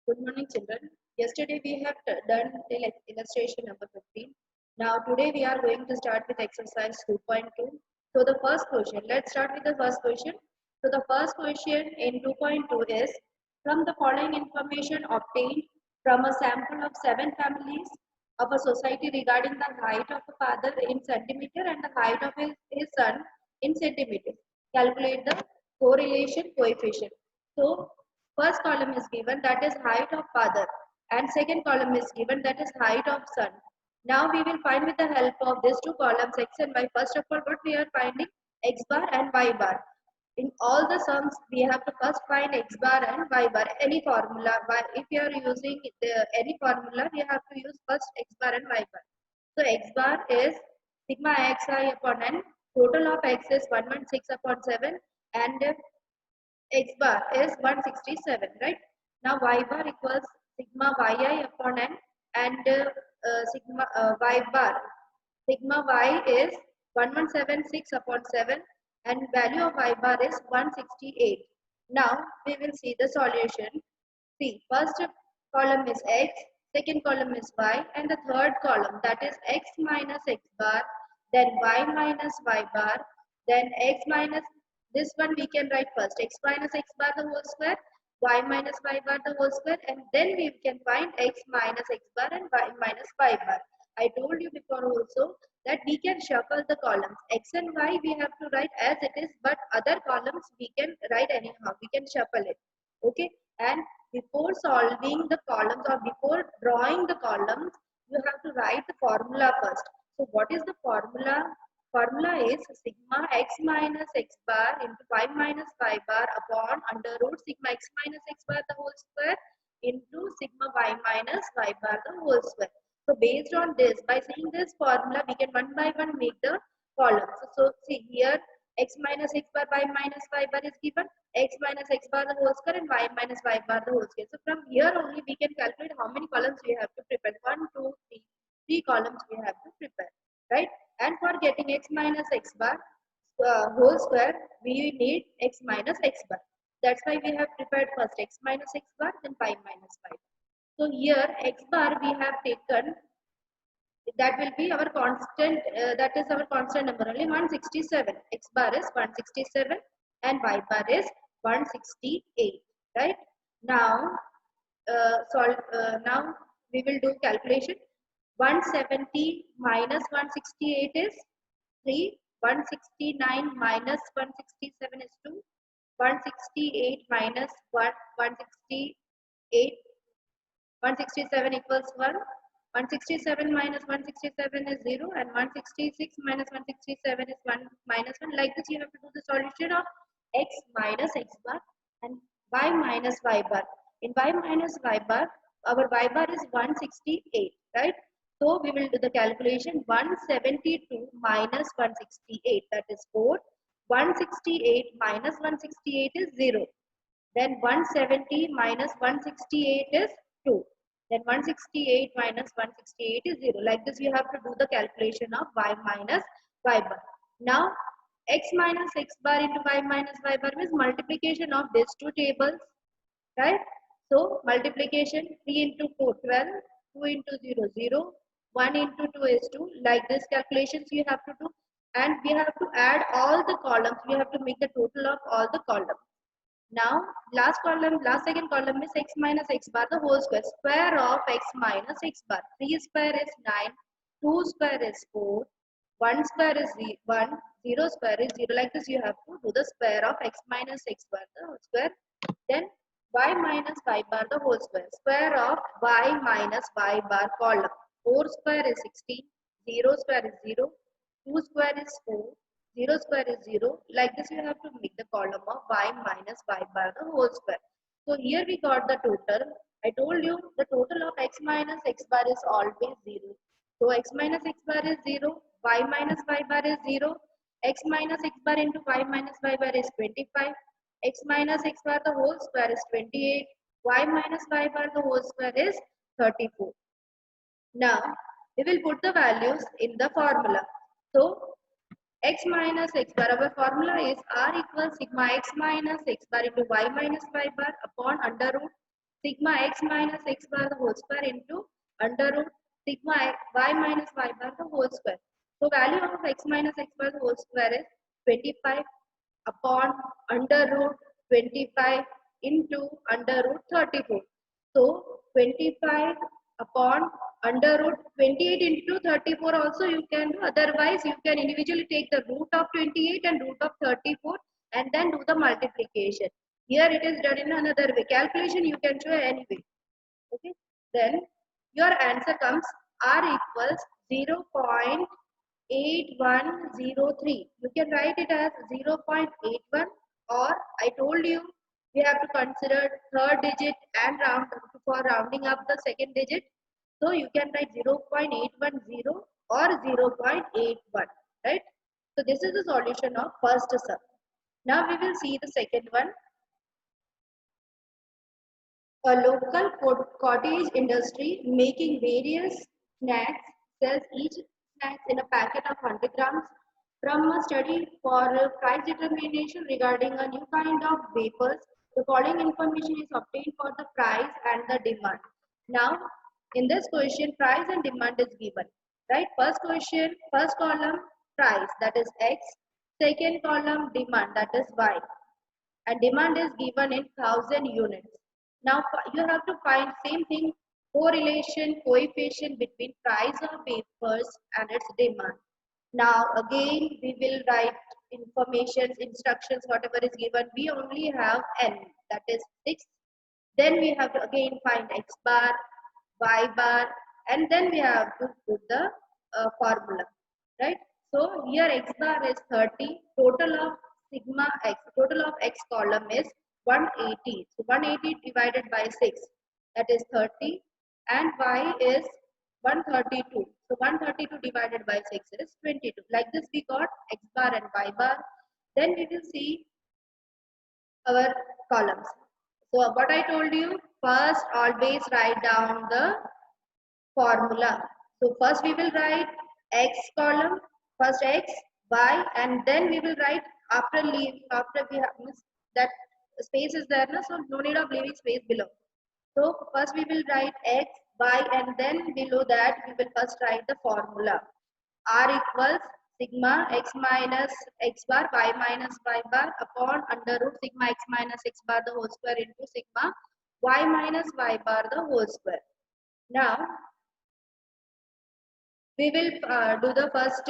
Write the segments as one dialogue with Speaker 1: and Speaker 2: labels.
Speaker 1: Good morning, children. Yesterday we have done till illustration number 15. Now today we are going to start with exercise 2.2. So the first question, let's start with the first question. So the first question in 2.2 is, from the following information obtained from a sample of 7 families of a society regarding the height of a father in centimeter and the height of his son in centimeter. Calculate the correlation coefficient. So first column is given, that is height of father, and second column is given, that is height of son. Now we will find with the help of these two columns x and y. First of all, what we are finding? X bar and y bar. In all the sums, we have to first find x bar and y bar. Any formula, if you are using any formula, we have to use first x bar and y bar. So x bar is sigma xi upon n. Total of x is 116 upon 7, and x bar is 167, right? Now y bar equals sigma yi upon n, and sigma y bar, sigma y is 1176 upon 7, and value of y bar is 168. Now we will see the solution. See, first column is x, second column is y, and the third column, that is x minus x bar, then y minus y bar, then x minus, this one we can write first, x minus x bar the whole square, y minus y bar the whole square, and then we can find x minus x bar and y minus y bar. I told you before also that we can shuffle the columns. X and y we have to write as it is, but other columns we can write anyhow. We can shuffle it. Okay. And before solving the columns or before drawing the columns, you have to write the formula first. So what is the formula? Formula is sigma x minus x bar into y minus y bar upon under root sigma x minus x bar the whole square into sigma y minus y bar the whole square. So based on this, by seeing this formula, we can one by one make the columns. So see here, x minus x bar, y minus y bar is given, x minus x bar the whole square and y minus y bar the whole square. So from here only we can calculate how many columns we have to prepare. 1, 2, 3, 3 columns we have to prepare, right? And for getting x minus x bar whole square, we need x minus x bar. That's why we have prepared first x minus x bar, then y minus y bar. So here x bar we have taken, that will be our constant, that is our constant number only 167. X bar is 167 and y bar is 168, right? Now now we will do calculation. 170 minus 168 is 3, 169 minus 167 is 2, 168 minus 168, 167 equals 1, 167 minus 167 is 0, and 166 minus 167 is 1 minus 1. Like this you have to do the solution of x minus x bar and y minus y bar. In y minus y bar, our y bar is 168, right? So we will do the calculation. 172 minus 168, that is 4. 168 minus 168 is 0. Then 170 minus 168 is 2. Then 168 minus 168 is 0. Like this you have to do the calculation of y minus y bar. Now x minus x bar into y minus y bar means multiplication of these two tables, right? So multiplication, 3 into 4 12, 2 into 0 0, 1 into 2 is 2. Like this calculations you have to do, and we have to add all the columns. We have to make the total of all the columns. Now last second column is x minus x bar the whole square. Square of x minus x bar. 3 square is 9, 2 square is 4, 1 square is 1, 0 square is 0. Like this you have to do the square of x minus x bar the whole square. Then y minus y bar the whole square. Square of y minus y bar column. 4 square is 16, 0 square is 0, 2 square is 4, 0 square is 0. Like this you have to make the column of y minus y bar the whole square. So here we got the total. I told you the total of x minus x bar is always 0. So x minus x bar is 0, y minus y bar is 0, x minus x bar into y minus y bar is 25, x minus x bar the whole square is 28, y minus y bar the whole square is 34. Now we will put the values in the formula. So x minus x bar, our formula is r equals sigma x minus x bar into y minus y bar upon under root sigma x minus x bar the whole square into under root sigma y minus y bar the whole square. So value of x minus x bar the whole square is 25 upon under root 25 into under root 34. So 25 upon under root 28 into 34 also you can do. Otherwise you can individually take the root of 28 and root of 34 and then do the multiplication. Here it is done in another way. Calculation you can show any way. Okay. Then your answer comes R equals 0.8103. You can write it as 0.81, or I told you we have to consider third digit and round for rounding up the second digit. So you can write 0.810 or 0.81, right? So this is the solution of first sum. Now we will see the second one. A local cottage industry making various snacks sells each snacks in a packet of 100 grams. From a study for price determination regarding a new kind of wafers, the following information is obtained for the price and the demand. Now, in this question, price and demand is given. Right? First question, first column, price, that is X. Second column, demand, that is Y, and demand is given in 1000 units. Now you have to find same thing, correlation coefficient between price of wafers and its demand. Now again we will write information, instructions, whatever is given. We only have n, that is 6. Then we have to again find x bar, y bar, and then we have to put the formula, right? So here x bar is 30, total of sigma x, total of x column is 180. So 180 divided by 6, that is 30, and y is 132. So 132 divided by 6 is 22. Like this we got x bar and y bar. Then we will see our columns. So what I told you, first always write down the formula. So first we will write x column, first x, y, and then we will write after we have missed that space is there, so no need of leaving space below. So first we will write x, y, and then below that we will first write the formula. R equals sigma x minus x bar y minus y bar upon under root sigma x minus x bar the whole square into sigma y minus y bar the whole square. Now we will do the first,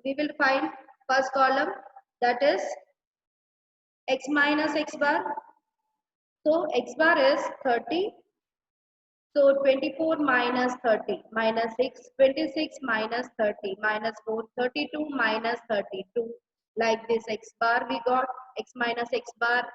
Speaker 1: we will find first column, that is x minus x bar. So x bar is 30. So 24 minus 30 minus 6, 26 minus 30 minus 4, 32 minus 32. Like this x bar we got, x minus x bar.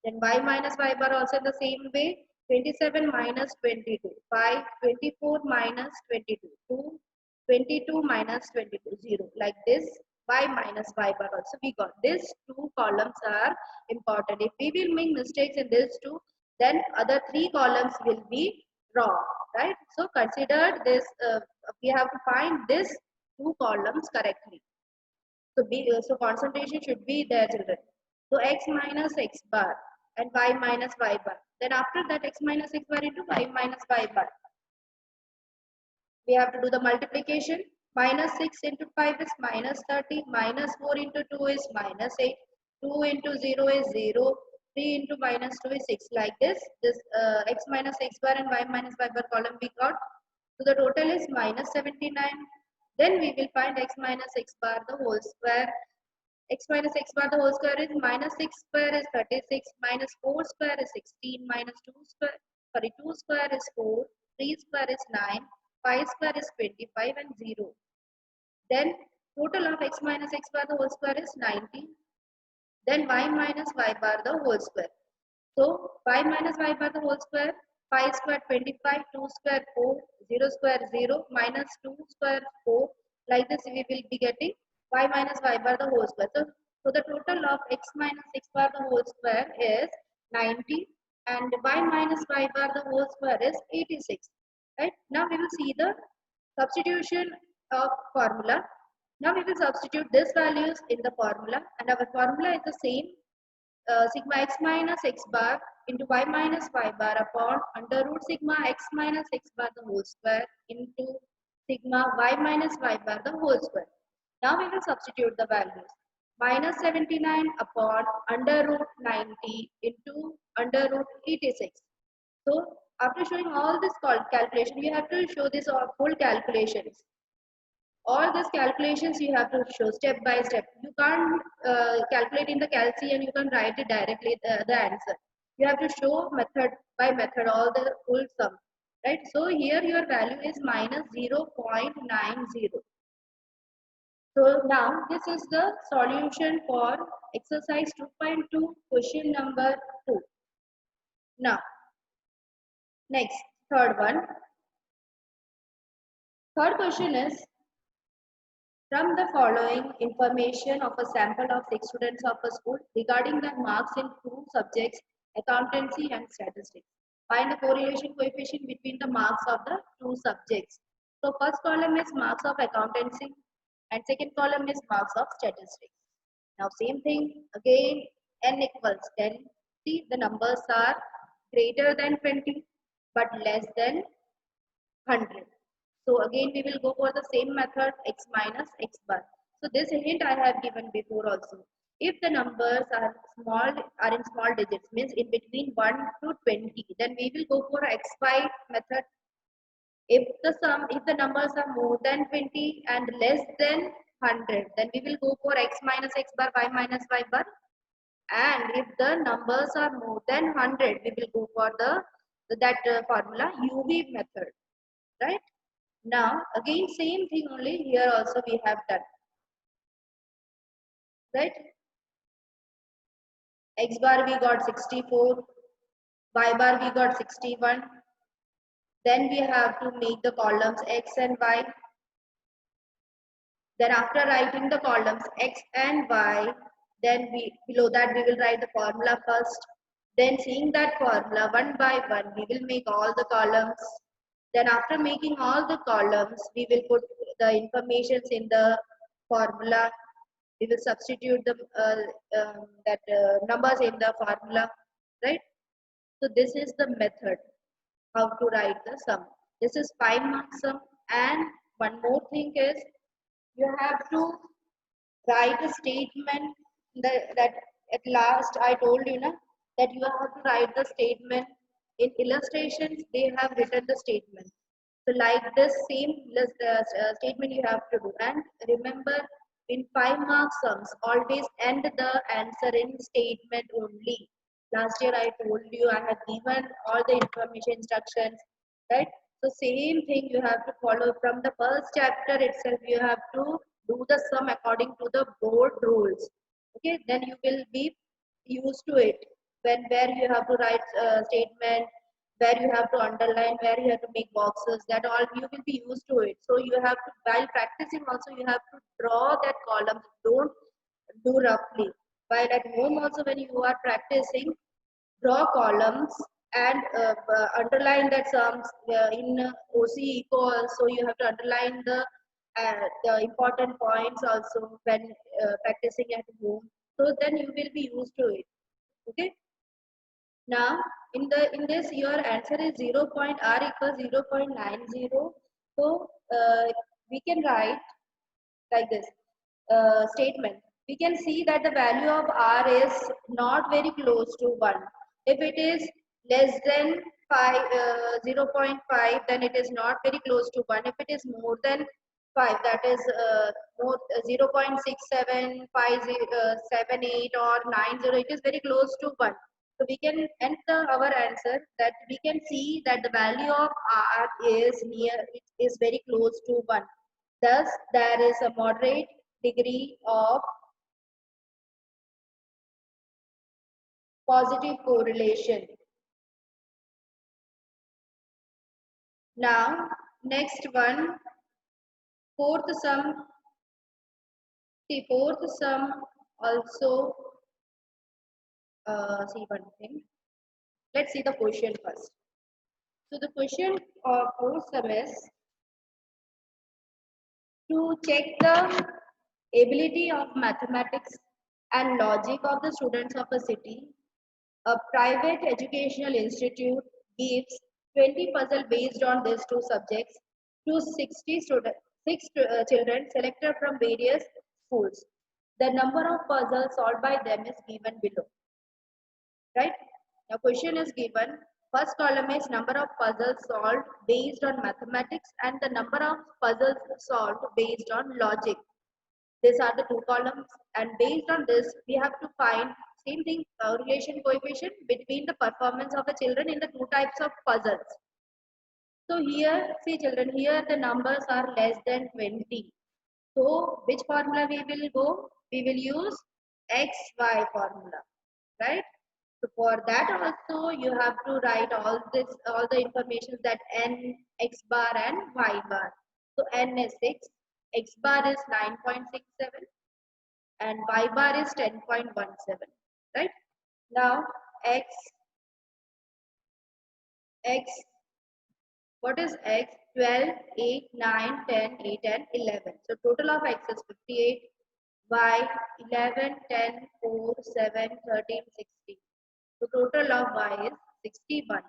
Speaker 1: Then y minus y bar also the same way. 27 minus 22, 5, 24 minus 22, 2, 22 minus 22, 0. Like this y minus y bar also we got. These two columns are important. If we will make mistakes in these two, then other three columns will be wrong, right? So consider this, we have to find this two columns correctly. So concentration should be there, children. So x minus x bar and y minus y bar. Then after that x minus x bar into y minus y bar. We have to do the multiplication. Minus 6 into 5 is minus 30. Minus 4 into 2 is minus 8. 2 into 0 is 0. 3 into minus 2 is 6. Like this x minus x bar and y minus y bar column we got. So the total is minus 79. Then we will find x minus x bar the whole square. X minus x bar the whole square is minus 6 square is 36. Minus 4 square is 16. Minus 2 square, 2 square is 4. 3 square is 9. 5 square is 25 and 0. Then total of x minus x bar the whole square is 90. Then y minus y bar the whole square. So y minus y bar the whole square, 5 square 25, 2 square 4, 0 square 0, minus 2 square 4. Like this we will be getting y minus y bar the whole square. So the total of x minus x bar the whole square is 90 and y minus y bar the whole square is 86. Right? Now we will see the substitution of formula. Now we will substitute these values in the formula, and our formula is the same, sigma x minus x bar into y minus y bar upon under root sigma x minus x bar the whole square into sigma y minus y bar the whole square. Now we will substitute the values. Minus 79 upon under root 90 into under root 86. So after showing all this calculation, you have to show this full calculations. All these calculations you have to show step by step. You can't calculate in the calci and you can write it directly the answer. You have to show method by method all the full sum, right? So here your value is minus 0.90. So now this is the solution for exercise 2.2 question number 2. Now next third one. Third question is, from the following information of a sample of 6 students of a school regarding the marks in 2 subjects, accountancy and statistics. Find the correlation coefficient between the marks of the 2 subjects. So first column is marks of accountancy and second column is marks of statistics. Now same thing again, n equals 10. See, the numbers are greater than 20 but less than 100. So again we will go for the same method, x minus x bar. So this hint I have given before also. If the numbers are in small digits, means in between 1 to 20, then we will go for xy method. If the numbers are more than 20 and less than 100, then we will go for x minus x bar, y minus y bar. And if the numbers are more than 100, we will go for that formula UV method, right? Now again same thing only here also we have done, right? X bar we got 64, y bar we got 61. Then we have to make the columns x and y. Then after writing the columns x and y, then below that we will write the formula first. Then seeing that formula one by one, we will make all the columns. Then after making all the columns, we will put the informations in the formula. We will substitute the numbers in the formula, right? So this is the method how to write the sum. This is 5 mark sum. And one more thing is, you have to write a statement that at last I told you na, that you have to write the statement. In illustrations they have written the statement, so like this same statement you have to do. And remember, in 5 mark sums always end the answer in statement only. Last year I told you, I have given all the information instructions, right? So same thing you have to follow from the first chapter itself. You have to do the sum according to the board rules. Okay, then you will be used to it. When where you have to write statement, where you have to underline, where you have to make boxes, that all you will be used to it. So you have to, while practicing also, you have to draw that column. Don't do roughly. While at home also, when you are practicing, draw columns and underline that sums in OC eco also. You have to underline the important points also when practicing at home. So then you will be used to it. Okay. Now in this your answer is 0. R equals 0.90. So we can write like this statement. We can see that the value of R is not very close to 1. If it is less than 0.5, then it is not very close to 1. If it is more than 5, that is more 0.67, 78 or 90, it is very close to 1. So we can enter our answer that we can see that the value of R is it is very close to 1. Thus, there is a moderate degree of positive correlation. Now, next one, fourth sum. The fourth sum also, see one thing. Let's see the question first. So the question of fourth sum is to check the ability of mathematics and logic of the students of a city A private educational institute gives 20 puzzles based on these two subjects to 60 students, children selected from various schools. The number of puzzles solved by them is given below. Right? Now question is given. First column is number of puzzles solved based on mathematics and the number of puzzles solved based on logic. These are the two columns, and based on this we have to find same thing, relation coefficient between the performance of the children in the two types of puzzles. So here, see children, here the numbers are less than 20. So which formula we will go? We will use XY formula, right? So for that also you have to write all the information that n, x bar and y bar. So n is 6, x bar is 9.67 and y bar is 10.17, right? Now x, what is x? 12, 8, 9, 10, 8 and 11. So total of x is 58, y 11, 10, 4, 7, 13, 16. So total of y is 61.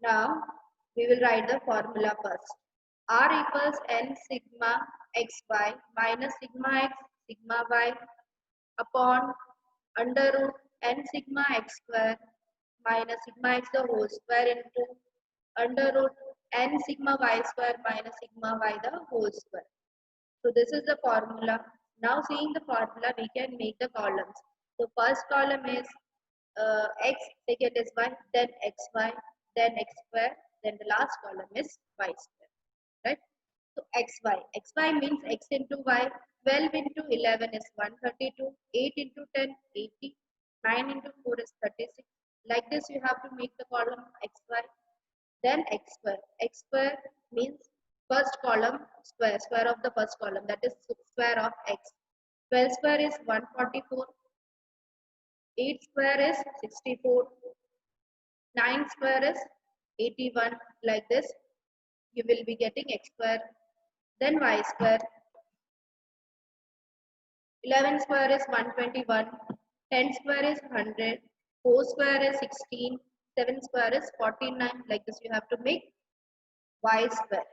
Speaker 1: Now we will write the formula first. R equals n sigma xy minus sigma x sigma y upon under root n sigma x square minus sigma x the whole square into under root n sigma y square minus sigma y the whole square. So this is the formula. Now seeing the formula, we can make the columns. So first column is x, second is y, then xy, then x square, then the last column is y square, right? So xy means x into y, 12 into 11 is 132, 8 into 10, 80, 9 into 4 is 36. Like this you have to make the column xy, then x square. X square means first column square, square of the first column, that is square of x. 12 square is 144, 8 square is 64, 9 square is 81. Like this you will be getting x square, then y square. 11 square is 121, 10 square is 100, 4 square is 16, 7 square is 49. Like this you have to make y square.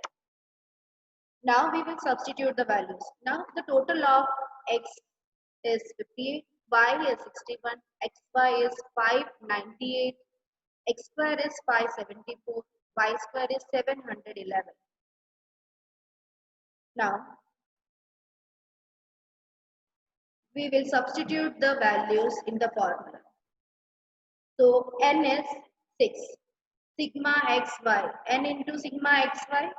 Speaker 1: Now we will substitute the values. Now the total of x is 58, y is 61, xy is 598, x square is 574, y square is 711. Now we will substitute the values in the formula. So n is 6, sigma xy, n into sigma xy.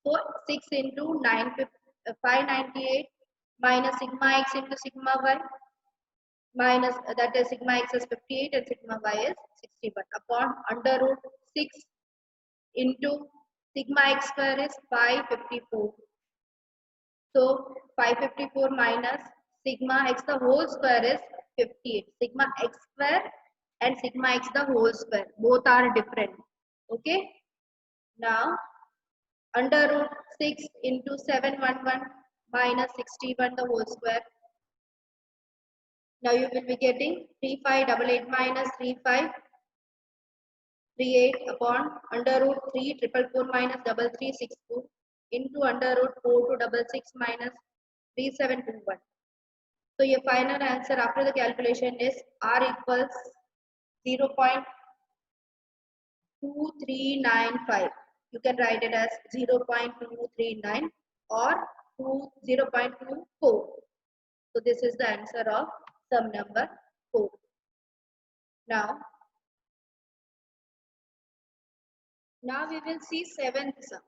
Speaker 1: So 6 into 598 minus sigma x into sigma y minus that is sigma x is 58 and sigma y is 61 upon under root 6 into sigma x square is 554. So 554 minus sigma x the whole square is 58. Sigma x square and sigma x the whole square, both are different. Okay. Now under root 6 into 711 minus 61 the whole square. Now you will be getting 3588 minus 3538 upon under root 3444 minus 3364 into under root 4266 minus 3721. So your final answer after the calculation is R equals 0.2395. You can write it as 0.239 or 0.24. So this is the answer of sum number 4. Now we will see 7th sum,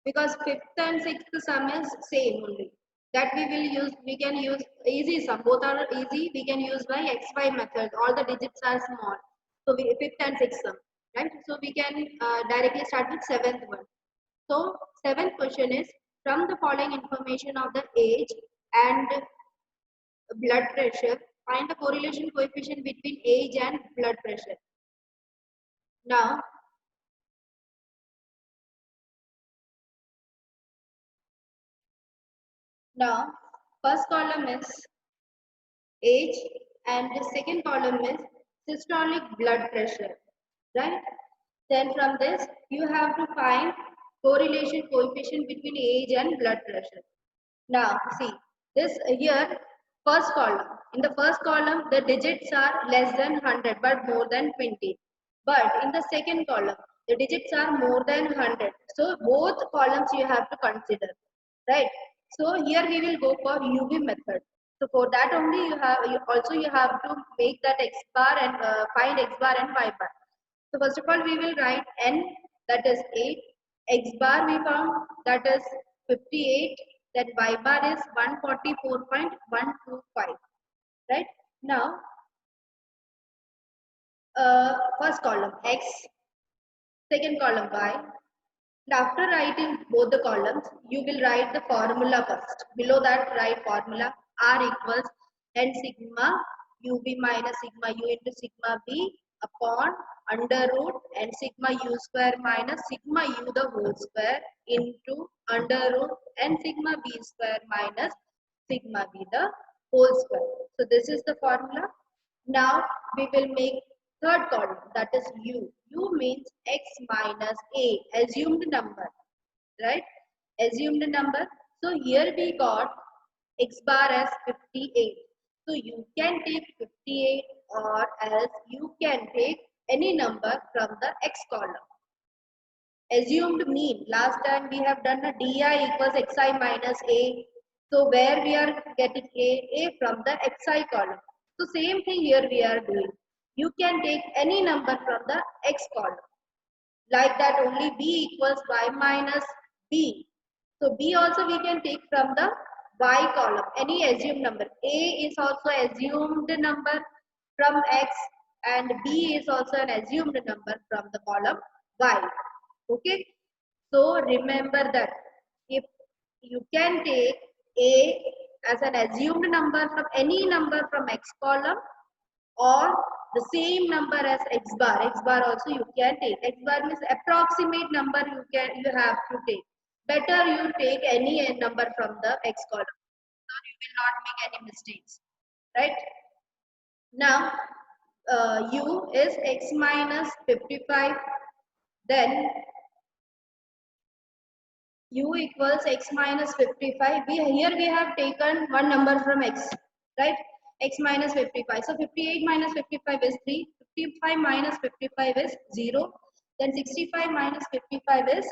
Speaker 1: because 5th and 6th sum is same only. That we can use easy sum. Both are easy. We can use by XY method. All the digits are small. So 5th and 6th sum, right? So we can directly start with 7th one. So 7th question is, from the following information of the age and blood pressure, find the correlation coefficient between age and blood pressure. Now first column is age and the second column is systolic blood pressure, right? Then from this, you have to find correlation coefficient between age and blood pressure. Now, see, this here, first column. In the first column, the digits are less than 100 but more than 20. But in the second column, the digits are more than 100. So, both columns you have to consider, right? So, here we will go for UV method. So, for that only you have to make that X bar and find X bar and Y bar. So, first of all, we will write N, that is 8. X bar we found, that is 58. Then Y bar is 144.125. Right? Now, first column X, second column Y. And after writing both the columns, you will write the formula first. Below that, write formula R equals N sigma UV minus sigma U into sigma B upon under root N sigma U square minus sigma U the whole square into under root N sigma B square minus sigma B the whole square. So this is the formula. Now we will make third column, that is U. U means X minus A, assumed number, right? Assumed number. So here we got X bar as 58. So you can take 58 or else you can take any number from the X column. Assumed mean, last time we have done a DI equals XI minus A. So where we are getting A from the XI column. So same thing here we are doing. You can take any number from the X column. Like that only B equals Y minus B. So B also we can take from the Y column, any assumed number. A is also assumed number from X and B is also an assumed number from the column Y. Okay. So remember that if you can take A as an assumed number from any number from X column or the same number as X bar. X bar also you can take. X bar means approximate number you have to take. Better you take any number from the X column. So you will not make any mistakes. Right? Now U is X minus 55. Then U equals X minus 55. Here we have taken one number from X. Right? X minus 55. So 58 minus 55 is 3. 55 minus 55 is 0. Then 65 minus 55 is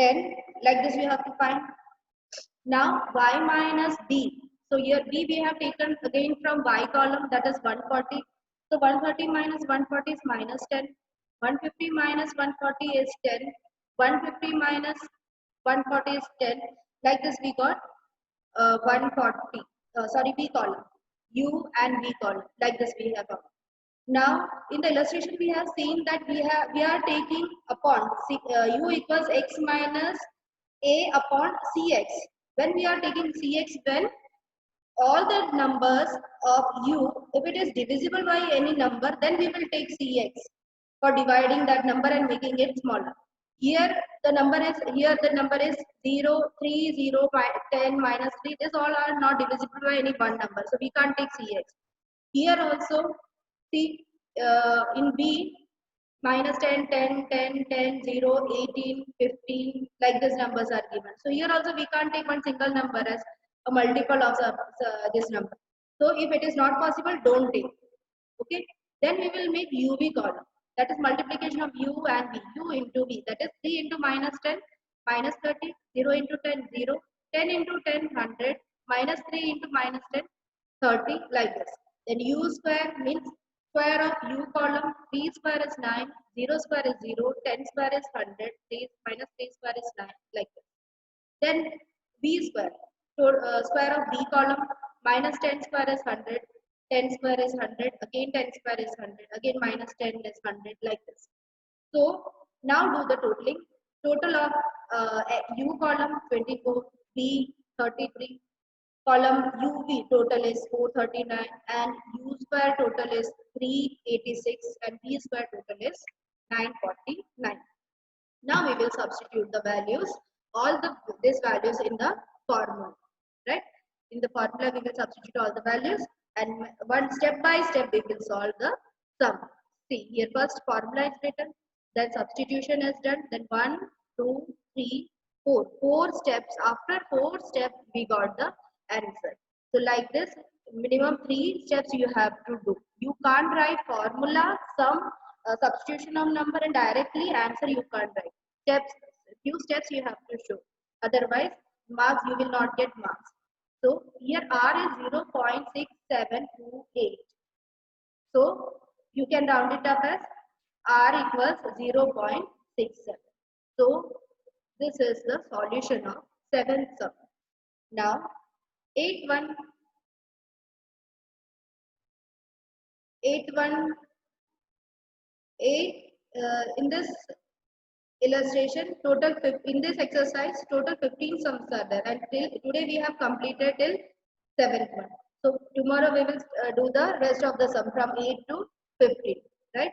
Speaker 1: 10. Like this we have to find. Now Y minus B. So here B we have taken again from Y column, that is 140. So 130 minus 140 is minus 10. 150 minus 140 is 10. 150 minus 140 is 10. Like this we got 140. B column. U and V column. Like this we have got. Now in the illustration we have seen that we are taking upon U equals X minus A upon CX. When we are taking CX, then all the numbers of U, if it is divisible by any number, then we will take CX for dividing that number and making it smaller. Here the number is 0, 3, 0, 10, minus 3. This all are not divisible by any one number. So we can't take CX. Here also, see in B, minus 10, 10, 10, 10, 0, 18, 15, like these numbers are given. So here also we can't take one single number as a multiple of this number. So if it is not possible, don't take. Okay. Then we will make UV column. That is multiplication of U and V. U into V. That is 3 into minus 10, minus 30, 0 into 10, 0, 10 into 10, 100, minus 3 into minus 10, 30, like this. Then U square means square of U column, 3 square is 9, 0 square is 0, 10 square is 100, 3 minus 3 square is 9, like this. Then V square, so square of V column, minus 10 square is 100, 10 square is 100, again 10 square is 100, again minus 10 is 100, like this. So now do the totaling. Total of U column 24, V 33, column UV total is 439 and U square total is 386 and V square total is 949. Now we will substitute the values, these values in the formula, right? In the formula we will substitute all the values and one step by step we will solve the sum. See, here first formula is written, then substitution is done, then 1, 2, 3, 4. 4 steps. After 4 steps, we got the answer. So like this, minimum 3 steps you have to do. You can't write formula, sum, substitution of number and directly answer you can't write. Steps, few steps you have to show. Otherwise, marks you will not get marks. So here R is 0.6728. So you can round it up as R equals 0.67. So this is the solution of 7th sum. Now 8 in this illustration total in this exercise total 15 sums are there, and till today we have completed till 7th one. So tomorrow we will do the rest of the sum from 8 to 15, right?